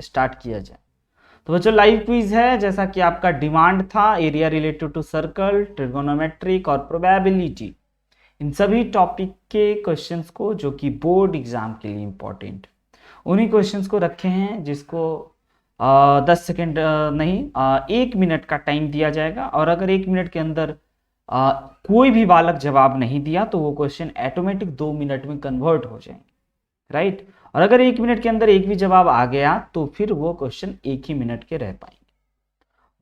Start किया जाए। तो बच्चों लाइव क्विज है, जैसा कि आपका डिमांड था, area related to circle, trigonometric और प्रोबेबिलिटी, इन सभी टॉपिक के क्वेश्चंस को जो कि बोर्ड एग्जाम के लिए इंपॉर्टेंट, उन्हीं क्वेश्चंस को रखे हैं, जिसको 10 सेकेंड नहीं 1 मिनट का टाइम दिया जाएगा। और अगर 1 मिनट के अंदर कोई भी बालक जवाब नहीं दिया तो वो क्वेश्चन ऑटोमेटिक 2 मिनट में कन्वर्ट हो जाएंगे, राइट। और अगर 1 मिनट के अंदर एक भी जवाब आ गया तो फिर वो क्वेश्चन 1 ही मिनट के रह पाएंगे।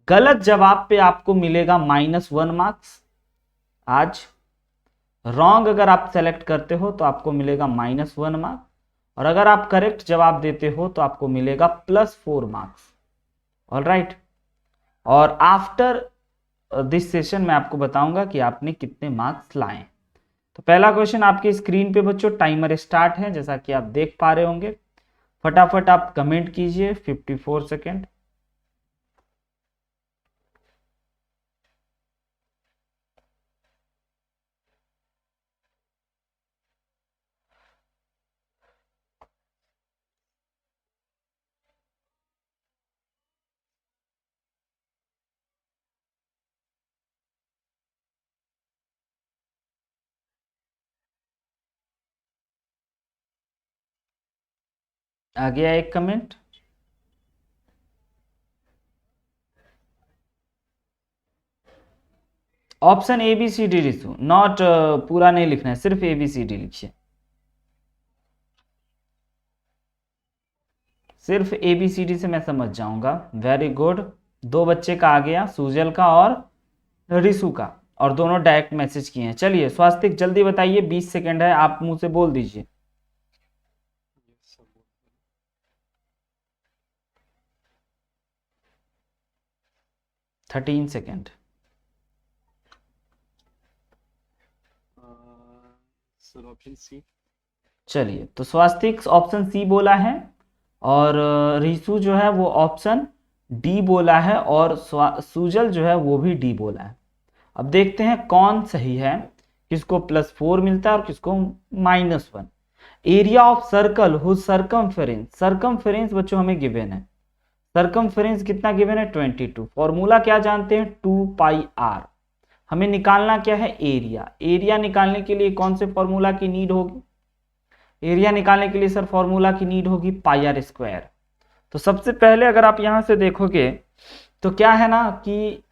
गलत जवाब पे आपको मिलेगा -1 मार्क्स आज। रॉन्ग अगर आप सेलेक्ट करते हो तो आपको मिलेगा -1 मार्क्स, और अगर आप करेक्ट जवाब देते हो तो आपको मिलेगा +4 मार्क्स। All right. और आफ्टर दिस सेशन मैं आपको बताऊंगा कि आपने कितने मार्क्स लाए। तो पहला क्वेश्चन आपकी स्क्रीन पे बच्चों टाइमर स्टार्ट है, जैसा कि आप देख पा रहे होंगे। फटाफट आप कमेंट कीजिए। 54 सेकेंड। आ गया एक कमेंट। ऑप्शन ABCD लिखो, नॉट पूरा नहीं लिखना है, सिर्फ ABCD लिखिए, सिर्फ ABCD से मैं समझ जाऊंगा। Very good. 2 बच्चे का आ गया, सुजल का और रिसु का, और दोनों डायरेक्ट मैसेज किए हैं। चलिए स्वास्तिक जल्दी बताइए, 20 सेकेंड है, आप मुंह से बोल दीजिए। 13 सेकेंड। Sir option C. चलिए तो स्वास्तिक ऑप्शन सी बोला है, और रिसु जो है वो ऑप्शन डी बोला है, और सुजल जो है वो भी डी बोला है। अब देखते हैं कौन सही है, किसको +4 मिलता है और किसको -1। Area of circle whose circumference, circumference बच्चों हमें गिवन है, सर्कमफेरेंस कितना गिवन है 22। फॉर्मूला क्या जानते हैं 2πr। हमें निकालना क्या है एरिया। एरिया निकालने के लिए कौन से फॉर्मूला की नीड होगी, एरिया निकालने के लिए सर फॉर्मूला की नीड होगी πr²। तो सबसे पहले अगर आप यहां से देखोगे तो क्या है ना कि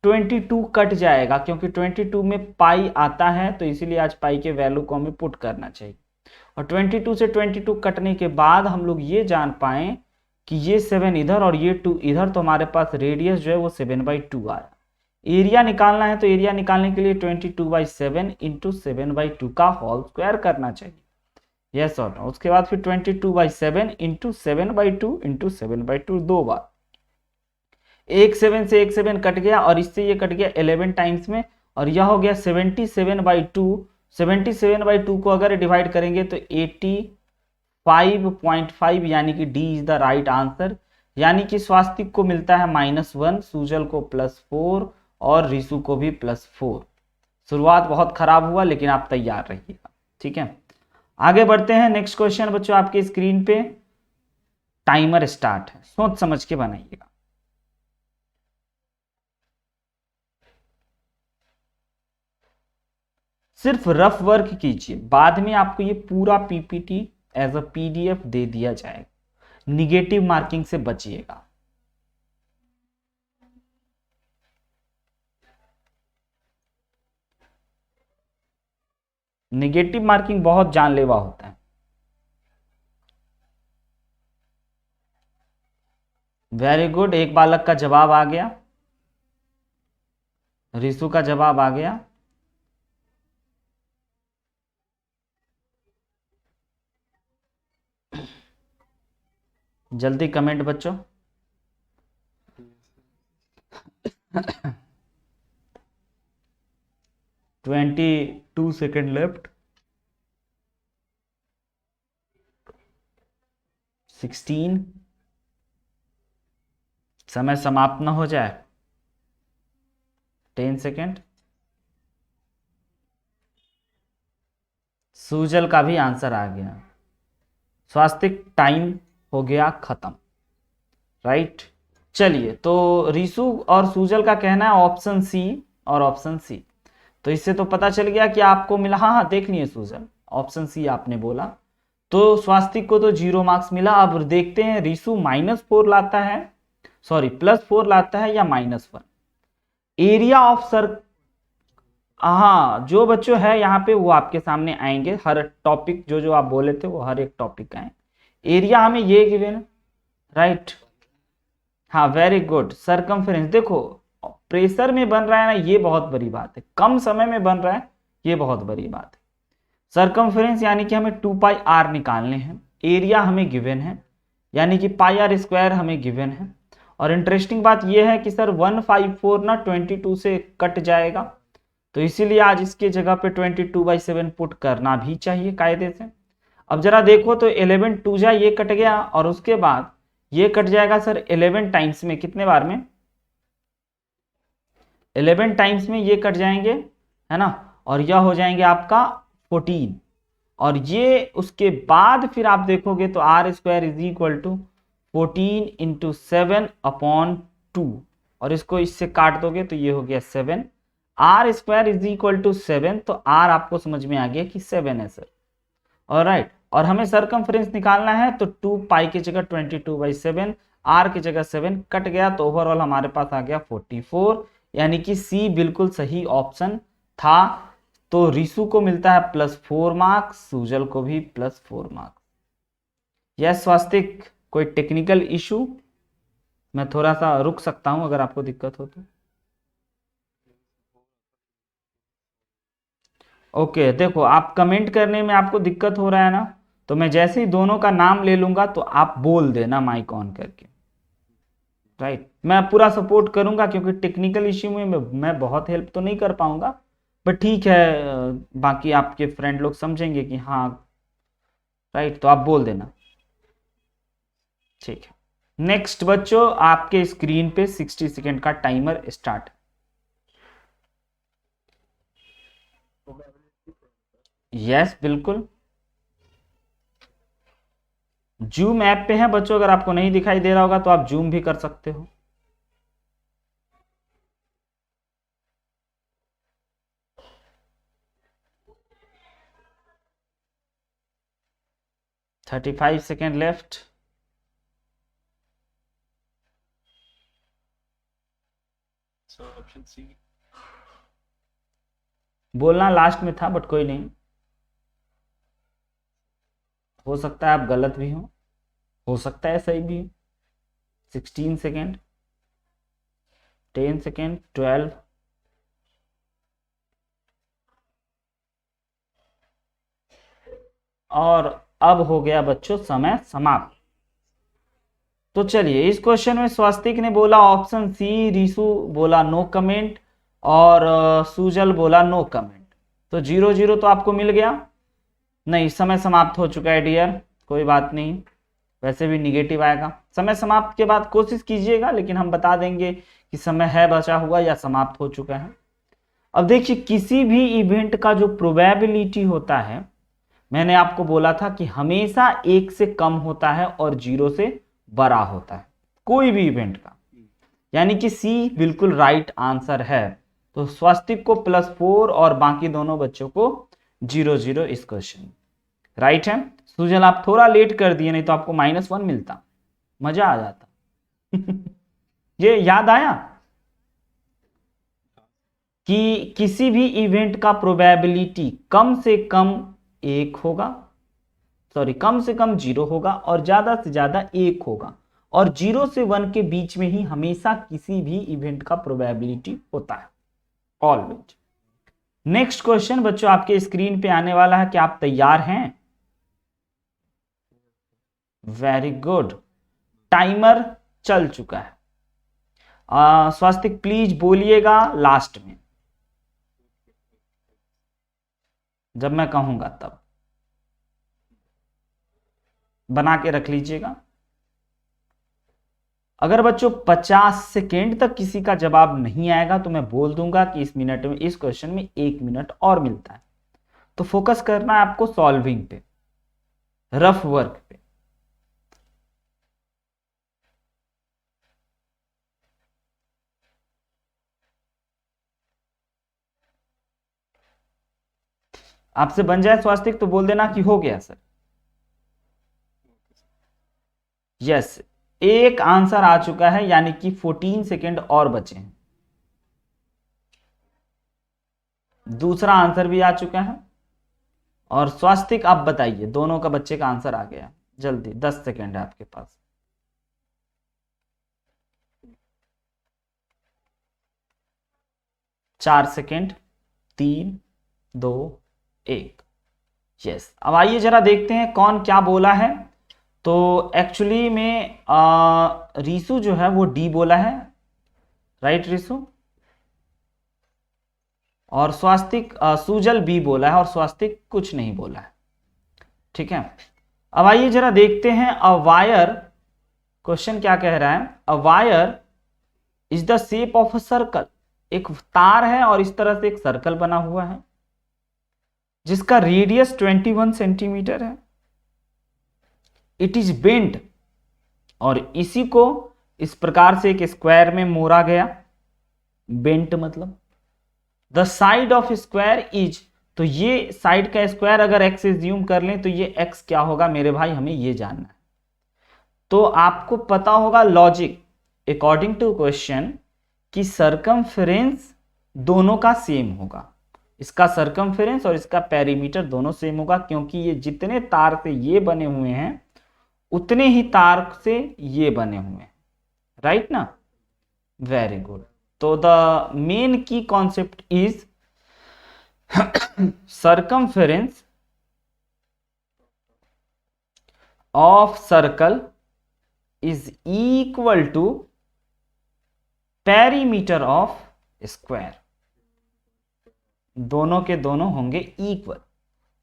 22 कट जाएगा, क्योंकि 22 में पाई आता है, तो इसीलिए आज पाई के वैल्यू को हमें पुट करना चाहिए। और 22 से 22 कटने के बाद हम लोग ये जान पाए कि ये 7 इधर और ये 2 इधर, तो हमारे पास रेडियस जो है वो 7/2 आया। एरिया निकालना है तो एरिया निकालने के लिए 22/7 इंटू 7/2 का होल स्क्वायर करना चाहिए, यस और नो। उसके बाद फिर 22/7 इंटू 7/2 इंटू 7/2 दो बार। एक 7 से एक 7 कट गया, और इससे ये कट गया 11 टाइम्स में, और यह हो गया 77/2। 77/2 को अगर डिवाइड करेंगे तो 85.5, यानी कि D is the right answer. यानी कि स्वास्तिक को मिलता है -1, सुजल को +4 और रिसु को भी +4। शुरुआत बहुत खराब हुआ, लेकिन आप तैयार रहिएगा, ठीक है। आगे बढ़ते हैं। नेक्स्ट क्वेश्चन बच्चों आपके स्क्रीन पे टाइमर स्टार्ट है, सोच समझ के बनाइएगा। सिर्फ रफ वर्क कीजिए, बाद में आपको ये पूरा PPT एज अ PDF दे दिया जाएगा। निगेटिव मार्किंग से बचिएगा। निगेटिव मार्किंग बहुत जानलेवा होता है। Very good. एक बालक का जवाब आ गया, रिसु का जवाब आ गया। जल्दी कमेंट बच्चों। 22 सेकेंड लेफ्ट। 16। समय समाप्त न हो जाए। 10 सेकेंड। सुजल का भी आंसर आ गया। स्वास्तिक टाइम हो गया खत्म। राइट। चलिए, तो रीसू और सूजल का कहना है ऑप्शन सी और ऑप्शन सी। तो इससे तो पता चल गया कि आपको मिला, हाँ हाँ देख लिए सूजल, ऑप्शन सी आपने बोला, तो स्वास्तिक को तो 0 मार्क्स मिला। अब देखते हैं रीसू -4 लाता है, सॉरी +4 लाता है या -1। एरिया ऑफ सर, हाँ जो बच्चों है यहाँ पे वो आपके सामने आएंगे, हर टॉपिक जो जो आप बोले थे वो हर एक टॉपिक आए। एरिया हमें ये गिवन, राइट, हाँ वेरी गुड। सरकमफ्रेंस, देखो प्रेशर में बन रहा है ना, ये बहुत बड़ी बात है, कम समय में बन रहा है, ये बहुत बड़ी बात है। सरकमफ्रेंस यानी कि हमें 2πr निकालने हैं, एरिया हमें गिवन है यानी कि πr² हमें गिवन है। और इंटरेस्टिंग बात यह है कि सर 154 ना 22 से कट जाएगा, तो इसीलिए आज इसके जगह पे 22/7 पुट करना भी चाहिए कायदे से। अब जरा देखो तो 11 2 जा, ये कट गया, और उसके बाद ये कट जाएगा सर 11 टाइम्स में, कितने बार में, 11 टाइम्स में ये कट जाएंगे, है ना, और यह हो जाएंगे आपका 14। और ये उसके बाद फिर आप देखोगे तो r² = 14 × 7/2, और इसको इससे काट दोगे तो ये हो गया 7। r² = 7, तो r आपको समझ में आ गया कि 7 है सर, ऑलराइट। और हमें सरकमफ्रेंस निकालना है, तो 2π की जगह 22/7, r की जगह 7 कट गया, तो ओवरऑल हमारे पास आ गया 44, यानी कि सी बिल्कुल सही ऑप्शन था। तो रीसू को मिलता है +4 मार्क्स, सूजल को भी +4 मार्क्स। यस स्वास्तिक, कोई टेक्निकल इशू, मैं थोड़ा सा रुक सकता हूं अगर आपको दिक्कत हो तो। ओके, देखो आप कमेंट करने में आपको दिक्कत हो रहा है ना, तो मैं जैसे ही दोनों का नाम ले लूंगा तो आप बोल देना माइक ऑन करके, राइट। मैं पूरा सपोर्ट करूंगा, क्योंकि टेक्निकल इश्यू में मैं बहुत हेल्प तो नहीं कर पाऊंगा, बट ठीक है, बाकी आपके फ्रेंड लोग समझेंगे कि हाँ, राइट, तो आप बोल देना, ठीक है। नेक्स्ट बच्चों, आपके स्क्रीन पे 60 सेकेंड का टाइमर स्टार्ट। यस बिल्कुल, जूम ऐप पे है बच्चों, अगर आपको नहीं दिखाई दे रहा होगा तो आप जूम भी कर सकते हो। $35 second left. So option C. बोलना लास्ट में था बट कोई नहीं, हो सकता है आप गलत भी हो सकता है सही भी हो। 16 सेकेंड, 10 सेकेंड, 12, और अब हो गया बच्चों समय समाप्त। तो चलिए, इस क्वेश्चन में स्वास्तिक ने बोला ऑप्शन सी, रीसू बोला नो कमेंट, और सूजल बोला नो कमेंट। तो 0-0 तो आपको मिल गया, नहीं समय समाप्त हो चुका है डियर, कोई बात नहीं, वैसे भी निगेटिव आएगा। समय समाप्त के बाद कोशिश कीजिएगा, लेकिन हम बता देंगे कि समय है बचा हुआ या समाप्त हो चुका है। अब देखिए, किसी भी इवेंट का जो प्रोबेबिलिटी होता है, मैंने आपको बोला था कि हमेशा 1 से कम होता है और 0 से बड़ा होता है, कोई भी इवेंट का, यानी कि सी बिल्कुल राइट आंसर है। तो स्वास्तिक को +4 और बाकी दोनों बच्चों को 0-0 इस क्वेश्चन, राइट है। सुजल आप थोड़ा लेट कर दिए, नहीं तो आपको -1 मिलता, मजा आ जाता। ये याद आया कि किसी भी इवेंट का प्रोबेबिलिटी कम से कम 1 होगा, सॉरी कम से कम 0 होगा और ज्यादा से ज्यादा 1 होगा, और 0 से 1 के बीच में ही हमेशा किसी भी इवेंट का प्रोबेबिलिटी होता है, ऑलवेज। नेक्स्ट क्वेश्चन बच्चों आपके स्क्रीन पे आने वाला है, क्या आप तैयार हैं? वेरी गुड, टाइमर चल चुका है। स्वास्तिक प्लीज बोलिएगा लास्ट में, जब मैं कहूंगा तब बना के रख लीजिएगा। अगर बच्चों 50 सेकेंड तक किसी का जवाब नहीं आएगा तो मैं बोल दूंगा कि इस मिनट में, इस क्वेश्चन में 1 मिनट और मिलता है। तो फोकस करना है आपको सॉल्विंग पे, रफ वर्क पे। आपसे बन जाए स्वास्तिक तो बोल देना कि हो गया सर। यस, एक आंसर आ चुका है, यानी कि 14 सेकेंड और बचे हैं। दूसरा आंसर भी आ चुका है। और स्वास्तिक आप बताइए, दोनों का बच्चे का आंसर आ गया। जल्दी, 10 सेकेंड है आपके पास। 4 सेकेंड, 3, 2, 1। यस, अब आइए जरा देखते हैं कौन क्या बोला है। तो एक्चुअली में रीसू जो है वो डी बोला है, राइट रीसू। और स्वास्तिक सुजल बी बोला है, और स्वास्तिक कुछ नहीं बोला है। ठीक है, अब आइए जरा देखते हैं अ वायर, क्वेश्चन क्या कह रहा है। A wire is the shape of a circle, एक तार है और इस तरह से एक सर्कल बना हुआ है जिसका रेडियस 21 सेंटीमीटर है। इट इज बेंट, और इसी को इस प्रकार से एक स्क्वायर में मोड़ा गया। बेंट मतलब the side of square is, तो ये साइड का स्क्वायर अगर एक्स एज्यूम कर लें तो ये एक्स क्या होगा मेरे भाई, हमें ये जानना है। तो आपको पता होगा लॉजिक अकॉर्डिंग टू क्वेश्चन कि सरकमफेरेंस दोनों का सेम होगा। इसका सरकमफेरेंस और इसका पेरीमीटर दोनों सेम होगा, क्योंकि ये जितने तार से ये बने हुए हैं उतने ही तार से ये बने हुए हैं, राइट ना। Very good. तो द मेन की concept is circumference of circle is equal to perimeter of square, दोनों के दोनों होंगे इक्वल।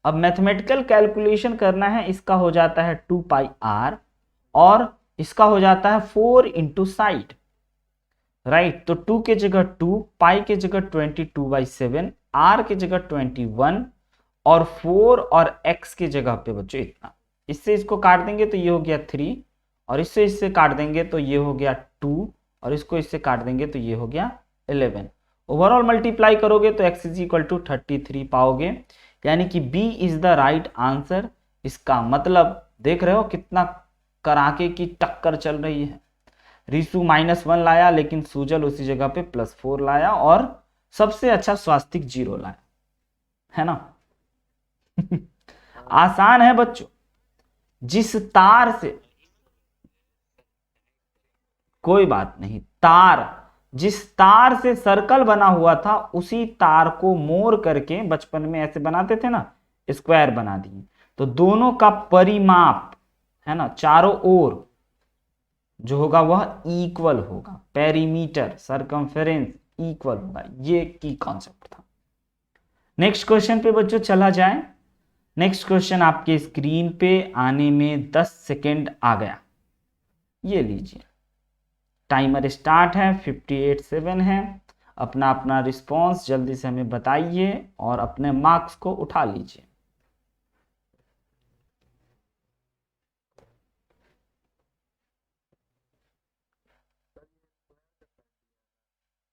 अब मैथमेटिकल कैलकुलेशन करना है, इसका हो जाता है 2 पाई r और इसका हो जाता है 4 इंटू साइड, राइट। तो 2 के जगह 2, पाई के जगह 22/7, r के जगह 21 और 4 और x के जगह पे बच्चों इतना। इससे इसको काट देंगे तो ये हो गया 3, और इससे काट देंगे तो ये हो गया 2, और इसको इससे काट देंगे तो ये हो गया 11। ओवरऑल मल्टीप्लाई करोगे तो x इज इक्वल टू 33 पाओगे, यानी कि b is the right answer. इसका मतलब देख रहे हो कितना कराके की टक्कर चल रही है। रीसू -1 लाया, लेकिन सुजल उसी जगह पे +4 लाया, और सबसे अच्छा स्वास्तिक 0 लाया, है ना। आसान है बच्चों। जिस तार से, कोई बात नहीं, तार, जिस तार से सर्कल बना हुआ था उसी तार को मोड़ करके बचपन में ऐसे बनाते थे ना, स्क्वायर बना दिए। तो दोनों का परिमाप है ना, चारों ओर जो होगा वह इक्वल होगा, पेरीमीटर सरकमफेरेंस इक्वल होगा। ये की कॉन्सेप्ट था। नेक्स्ट क्वेश्चन पे बच्चों चला जाए। नेक्स्ट क्वेश्चन आपके स्क्रीन पे आने में 10 सेकेंड आ गया। ये लीजिए, टाइमर स्टार्ट है, 58.7 है। अपना अपना रिस्पॉन्स जल्दी से हमें बताइए और अपने मार्क्स को उठा लीजिए।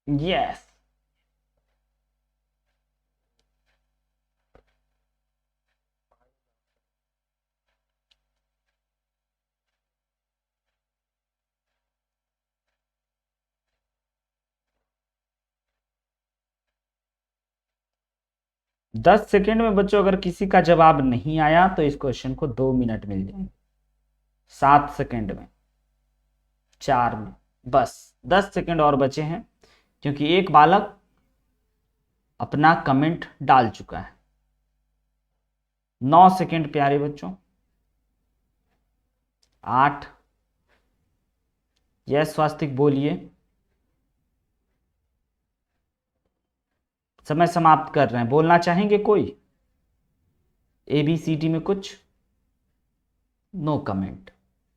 यस, दस सेकेंड में बच्चों अगर किसी का जवाब नहीं आया तो इस क्वेश्चन को 2 मिनट मिल जाएंगे। 7 सेकेंड में, 4 में, बस 10 सेकेंड और बचे हैं, क्योंकि एक बालक अपना कमेंट डाल चुका है। 9 सेकेंड प्यारे बच्चों, 8। यस स्वास्तिक बोलिए, समय समाप्त कर रहे हैं। बोलना चाहेंगे कोई ABCD में कुछ? No comment,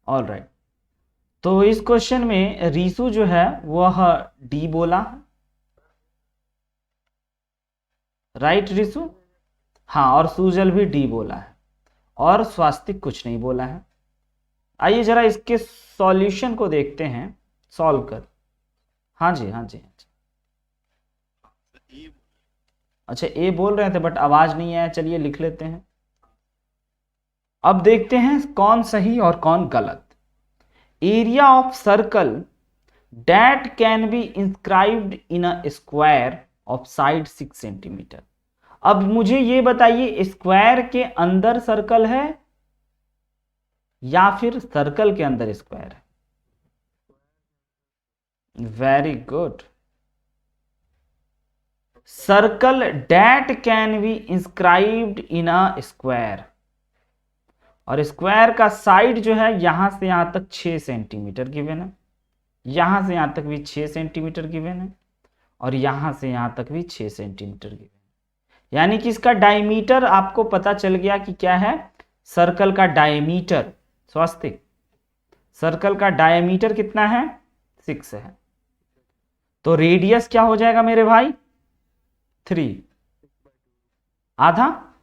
all right. तो इस क्वेश्चन में रीसू जो है वह डी बोला, राइट रीसू? हाँ, और सुजल भी डी बोला है, और स्वास्तिक कुछ नहीं बोला है। आइए जरा इसके सॉल्यूशन को देखते हैं, सॉल्व कर। हाँ जी, हाँ जी, हाँ जी। अच्छा ए बोल रहे थे बट आवाज नहीं आया, चलिए लिख लेते हैं। अब देखते हैं कौन सही और कौन गलत। Area of circle that can be inscribed in a square of side 6 centimetre. अब मुझे ये बताइए स्क्वायर के अंदर सर्कल है या फिर सर्कल के अंदर स्क्वायर है? Very good. Circle that can be inscribed in a square, और स्क्वायर का साइड जो है यहां से यहां तक 6 सेंटीमीटर गिवन है, यहां से यहां तक भी 6 सेंटीमीटर गिवन है, और यहां से यहां तक भी 6 सेंटीमीटर गिवन है। यानी कि इसका डायमीटर आपको पता चल गया कि क्या है, सर्कल का डायमीटर। स्वास्तिक सर्कल का डायमीटर कितना है? 6 है। तो रेडियस क्या हो जाएगा मेरे भाई? 3 आधा,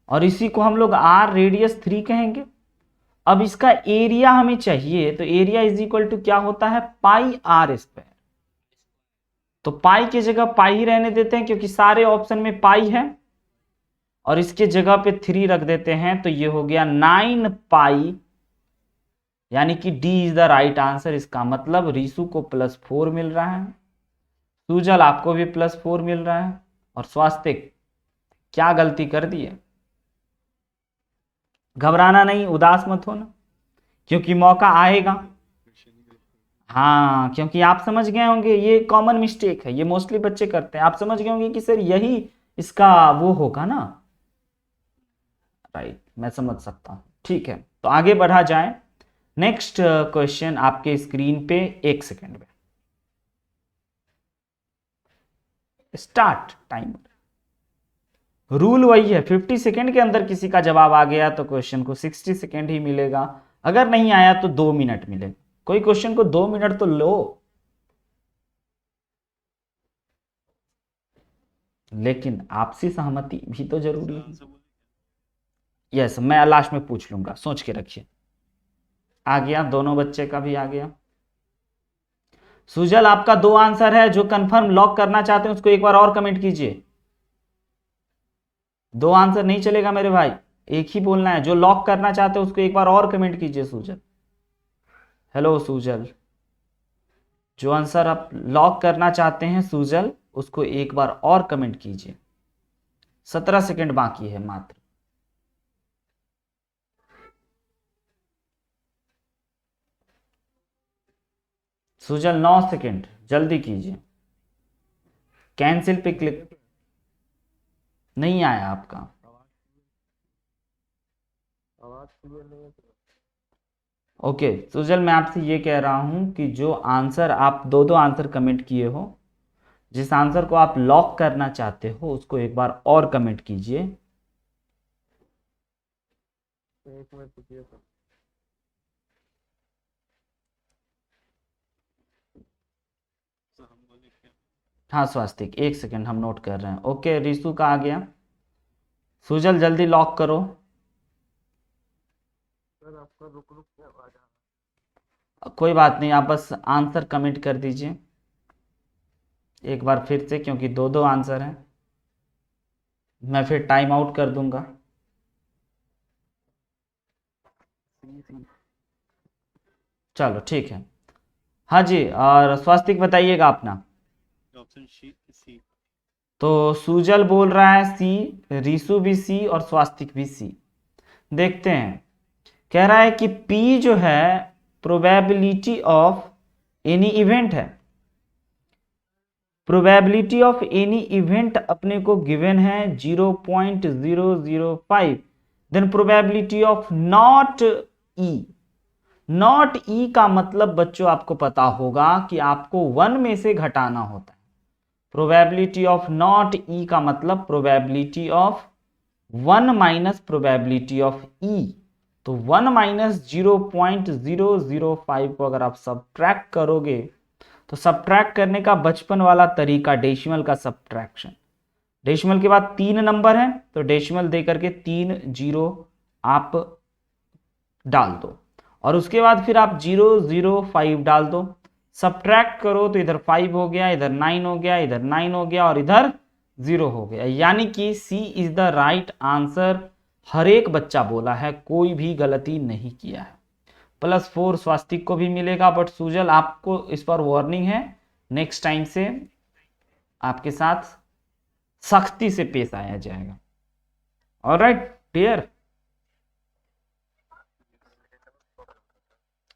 और इसी को हम लोग आर रेडियस 3 कहेंगे। अब इसका एरिया हमें चाहिए, तो एरिया इज इक्वल टू क्या होता है? पाई आर स्क्वायर। तो पाई की जगह पाई ही रहने देते हैं क्योंकि सारे ऑप्शन में पाई है, और इसके जगह पे 3 रख देते हैं, तो ये हो गया 9 पाई, यानी कि D is the right answer. इसका मतलब रीसू को +4 मिल रहा है, सुजल आपको भी +4 मिल रहा है, और स्वास्तिक क्या गलती कर दी है? घबराना नहीं, उदास मत होना, क्योंकि मौका आएगा। हाँ, क्योंकि आप समझ गए होंगे, ये कॉमन मिस्टेक है, ये मोस्टली बच्चे करते हैं। आप समझ गए होंगे कि सर यही इसका वो होगा ना, राइट, मैं समझ सकता हूँ। ठीक है, तो आगे बढ़ा जाए। नेक्स्ट क्वेश्चन आपके स्क्रीन पे, 1 सेकेंड में स्टार्ट टाइमर। रूल वही है, 50 सेकेंड के अंदर किसी का जवाब आ गया तो क्वेश्चन को 60 सेकेंड ही मिलेगा, अगर नहीं आया तो 2 मिनट मिलेगा। कोई क्वेश्चन को 2 मिनट तो लो, लेकिन आपसी सहमति भी तो जरूरी है। यस, मैं लास्ट में पूछ लूंगा, सोच के रखिए। आ गया, दोनों बच्चे का भी आ गया। सुजल आपका 2 आंसर है, जो कंफर्म लॉक करना चाहते हैं उसको एक बार और कमेंट कीजिए। 2 आंसर नहीं चलेगा मेरे भाई, एक ही बोलना है। जो लॉक करना चाहते हैं उसको एक बार और कमेंट कीजिए सुजल। हेलो सुजल, जो आंसर आप लॉक करना चाहते हैं सुजल, उसको एक बार और कमेंट कीजिए। 17 सेकेंड बाकी है मात्र। सुजल 9 सेकेंड, जल्दी कीजिए। कैंसिल पे क्लिक, नहीं आया आपका आवाज क्लियर नहीं है। ओके सुजल, मैं आपसे ये कह रहा हूं कि जो आंसर आप 2 आंसर कमेंट किए हो, जिस आंसर को आप लॉक करना चाहते हो उसको एक बार और कमेंट कीजिए। एक मिनट रुकिए सर। हाँ स्वास्तिक, 1 सेकेंड हम नोट कर रहे हैं। ओके, रिशु का आ गया। सुजल जल्दी लॉक करो। सर आपका रुक के आवाज आ रहा कोई बात नहीं, आप बस आंसर कमेंट कर दीजिए एक बार फिर से, क्योंकि 2 आंसर हैं, मैं फिर टाइम आउट कर दूंगा। है। चलो ठीक है। हाँ जी, और स्वास्तिक बताइएगा अपना। Option C. तो सुजल बोल रहा है सी, रिशु भी सी और स्वास्तिक भी सी। देखते हैं, कह रहा है कि P जो है प्रोबेबिलिटी ऑफ एनी इवेंट है। प्रोबेबिलिटी ऑफ एनी इवेंट अपने को गिवन है 0.005। Then probability of not E. Not E का मतलब बच्चों आपको पता होगा कि आपको 1 में से घटाना होता है। प्रोबेबिलिटी ऑफ नॉट ई का मतलब probability of 1 minus probability of E. तो 1 माइनस 0.005 को अगर आप सब्ट्रैक्ट करोगे, तो सब्ट्रैक्ट करने का बचपन वाला तरीका डेसिमल का सब्ट्रैक्शन। डेसिमल के बाद 3 नंबर है तो डेसिमल दे करके 3 0 आप डाल दो, और उसके बाद फिर आप 005 डाल दो। सब्ट्रैक्ट करो तो इधर 5 हो गया, इधर 9 हो गया, इधर 9 हो गया, और इधर 0 हो गया, यानी कि सी इज द राइट आंसर। हर एक बच्चा बोला है, कोई भी गलती नहीं किया है। +4 स्वास्तिक को भी मिलेगा, बट सुजल आपको इस पर वार्निंग है, नेक्स्ट टाइम से आपके साथ सख्ती से पेश आया जाएगा। Alright clear.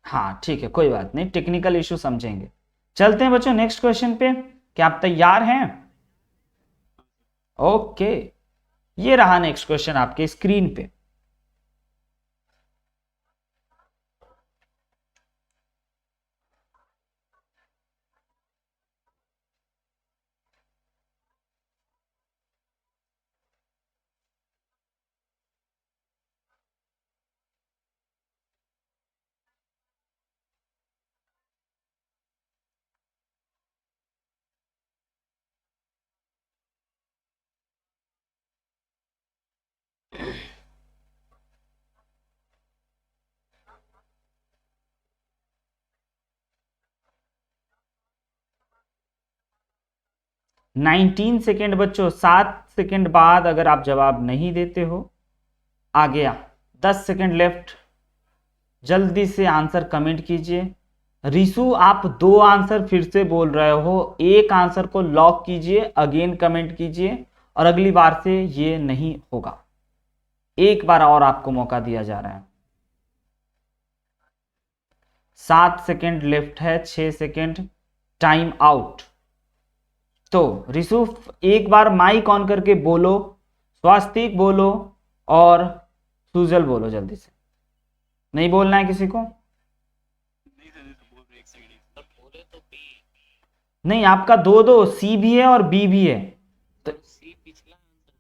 हाँ ठीक है, कोई बात नहीं, टेक्निकल इशू समझेंगे। चलते हैं बच्चों नेक्स्ट क्वेश्चन पे। क्या आप तैयार हैं? ओके, ये रहा नेक्स्ट क्वेश्चन आपके स्क्रीन पे। नाइनटीन सेकेंड बच्चों, 7 सेकेंड बाद अगर आप जवाब नहीं देते हो, आ गया 10 सेकेंड लेफ्ट, जल्दी से आंसर कमेंट कीजिए। रिशु आप 2 आंसर फिर से बोल रहे हो, एक आंसर को लॉक कीजिए, अगेन कमेंट कीजिए, और अगली बार से ये नहीं होगा। एक बार और आपको मौका दिया जा रहा है। 7 सेकेंड लेफ्ट है, 6 सेकेंड, टाइम आउट। तो रिशु एक बार माइक ऑन करके बोलो, स्वास्तिक बोलो और सुजल बोलो जल्दी से। नहीं बोलना है किसी को? नहीं, आपका 2-2 सी भी है और बी भी है, तो सी पिछला आंसर।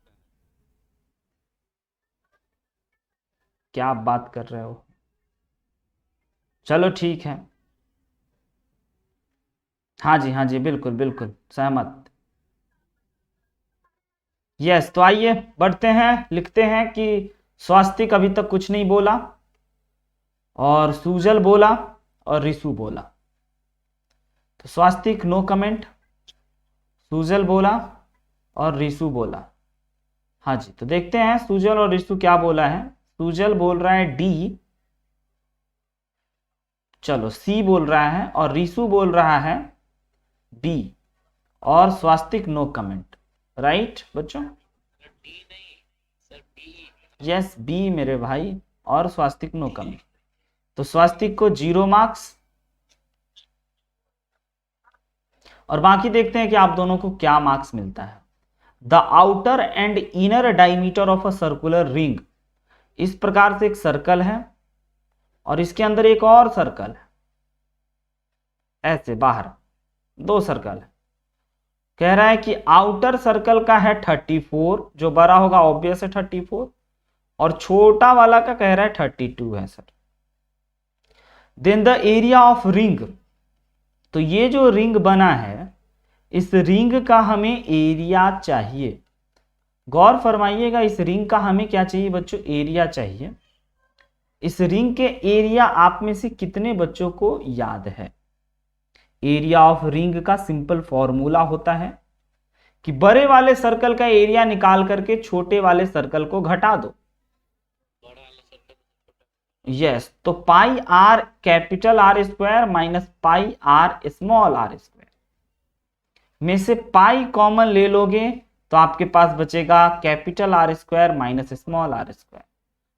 क्या आप बात कर रहे हो? चलो ठीक है, हाँ जी हाँ जी, बिल्कुल बिल्कुल सहमत। यस, तो आइए बढ़ते हैं, लिखते हैं कि स्वास्तिक अभी तक कुछ नहीं बोला, और सुजल बोला, और रिशु बोला। तो स्वास्तिक नो कमेंट, सुजल बोला और रिशु बोला। हाँ जी, तो देखते हैं सुजल और रिशु क्या बोला है। सुजल बोल रहा है डी, चलो सी बोल रहा है, और रिशु बोल रहा है बी, और स्वास्तिक नो कमेंट। राइट बच्चों? यस बी मेरे भाई, और स्वास्तिक नो कमेंट। तो स्वास्तिक को 0 मार्क्स, और बाकी देखते हैं कि आप दोनों को क्या मार्क्स मिलता है। The outer and inner diameter of a circular ring, इस प्रकार से एक सर्कल है और इसके अंदर एक और सर्कल है, ऐसे बाहर 2 सर्कल है। कह रहा है कि आउटर सर्कल का है 34, जो बड़ा होगा ऑब्वियस है 34, और छोटा वाला का कह रहा है 32 है sir. Then the area of ring, तो ये जो रिंग बना है, इस रिंग का हमें एरिया चाहिए। गौर फरमाइएगा, इस रिंग का हमें क्या चाहिए बच्चों? एरिया चाहिए। इस रिंग के एरिया आप में से कितने बच्चों को याद है? एरिया ऑफ रिंग का सिंपल फॉर्मूला होता है कि बड़े वाले सर्कल का एरिया निकाल करके छोटे वाले सर्कल को घटा दो। यस, तो pi R capital R square minus pi r small are square में से पाई कॉमन ले लोगे तो आपके पास बचेगा capital R square minus small are square.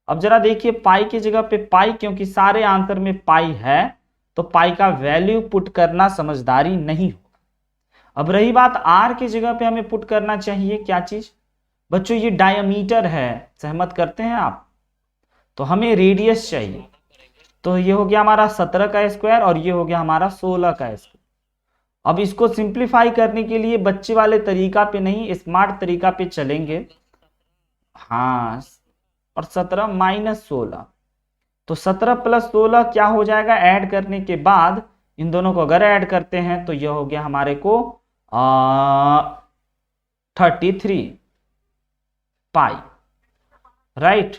अब जरा देखिए, पाई की जगह पे पाई, क्योंकि सारे आंसर में पाई है तो पाई का वैल्यू पुट करना समझदारी नहीं होगा। अब रही बात आर की जगह पे हमें पुट करना चाहिए क्या चीज बच्चों? ये डायमीटर है, सहमत करते हैं आप? तो हमें रेडियस चाहिए, तो ये हो गया हमारा 17 का स्क्वायर और ये हो गया हमारा 16 का स्क्वायर। अब इसको सिंप्लीफाई करने के लिए बच्चे वाले तरीका पे नहीं, स्मार्ट तरीका पे चलेंगे। हाँ, और 17 माइनस 16, तो 17 प्लस 16 क्या हो जाएगा? ऐड करने के बाद इन दोनों को अगर ऐड करते हैं तो यह हो गया हमारे को 33 पाई। राइट,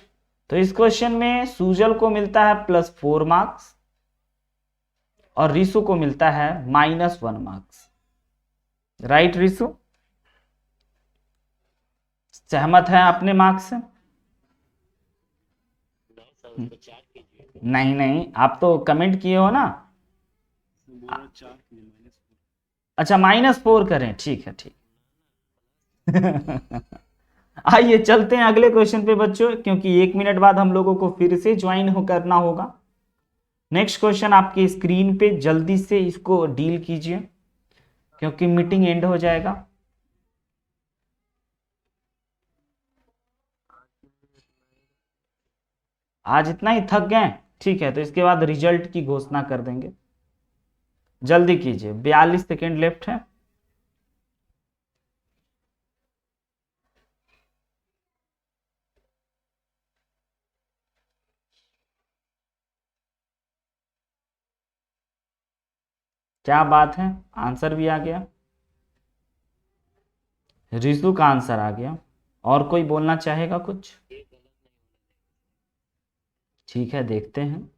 तो इस क्वेश्चन में सुजल को मिलता है +4 मार्क्स और रिशु को मिलता है -1 मार्क्स। राइट रिशु? सहमत है अपने मार्क्स से? नहीं सर, उसको 4 कीजिए। नहीं नहीं, आप तो कमेंट किए हो ना। अच्छा -4 करें, ठीक है ठीक। आइए चलते हैं अगले क्वेश्चन पे बच्चों, क्योंकि 1 मिनट बाद हम लोगों को फिर से ज्वाइन हो करना होगा। नेक्स्ट क्वेश्चन आपकी स्क्रीन पे, जल्दी से इसको डील कीजिए क्योंकि मीटिंग एंड हो जाएगा। आज इतना ही थक गए? ठीक है, तो इसके बाद रिजल्ट की घोषणा कर देंगे। जल्दी कीजिए, 42 सेकेंड लेफ्ट है। क्या बात है, आंसर भी आ गया, रिजू का आंसर आ गया। और कोई बोलना चाहेगा कुछ? ठीक है, देखते हैं,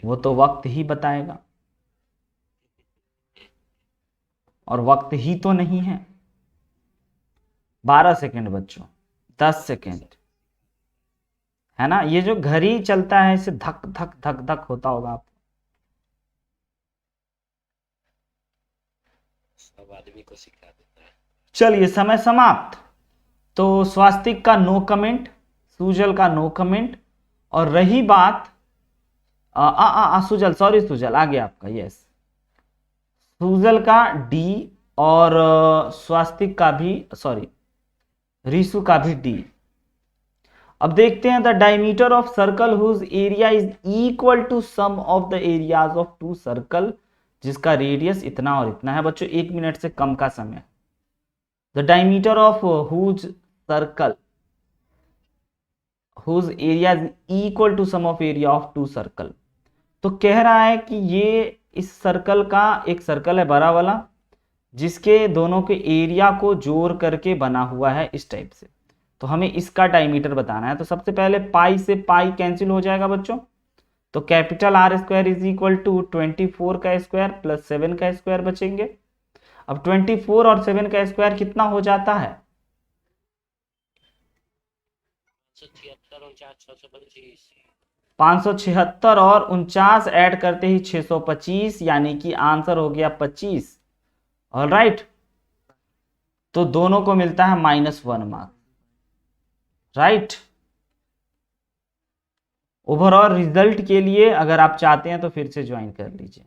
वो तो वक्त ही बताएगा, और वक्त ही तो नहीं है। 12 सेकेंड बच्चों, 10 सेकेंड, है ना? ये जो घड़ी चलता है इसे धक धक धक धक होता होगा आप। सब आदमी को सिखा देता है। चलिए, समय समाप्त। तो स्वास्तिक का नो कमेंट, सुजल का नो कमेंट, और रही बात सुजल, सॉरी सुजल आ गया आपका, यस, सुजल का डी, और स्वास्तिक का भी, सॉरी रीसु का भी डी। अब देखते हैं, the diameter of circle whose area is equal to sum of the areas of two circle, जिसका रेडियस इतना और इतना है। बच्चों 1 मिनट से कम का समय। The diameter of whose circle whose area is equal to sum of area of two circle. तो कह रहा है कि ये इस सर्कल का, एक सर्कल है बड़ा वाला, जिसके दोनों के एरिया को जोड़ करके बना हुआ है इस टाइप से। तो हमें इसका डायमीटर बताना है। तो सबसे पहले पाई से पाई कैंसिल हो जाएगा बच्चों, तो capital R square is equal to 24 का स्क्वायर प्लस 7 का स्क्वायर बचेंगे। अब 24 और 7 का स्क्वायर कितना हो जाता है? 576 और 49 ऐड करते ही 625, यानी कि आंसर हो गया 25। ऑल राइट, तो दोनों को मिलता है -1 मार्क, राइट। ओवरऑल रिजल्ट के लिए अगर आप चाहते हैं तो फिर से ज्वाइन कर लीजिए।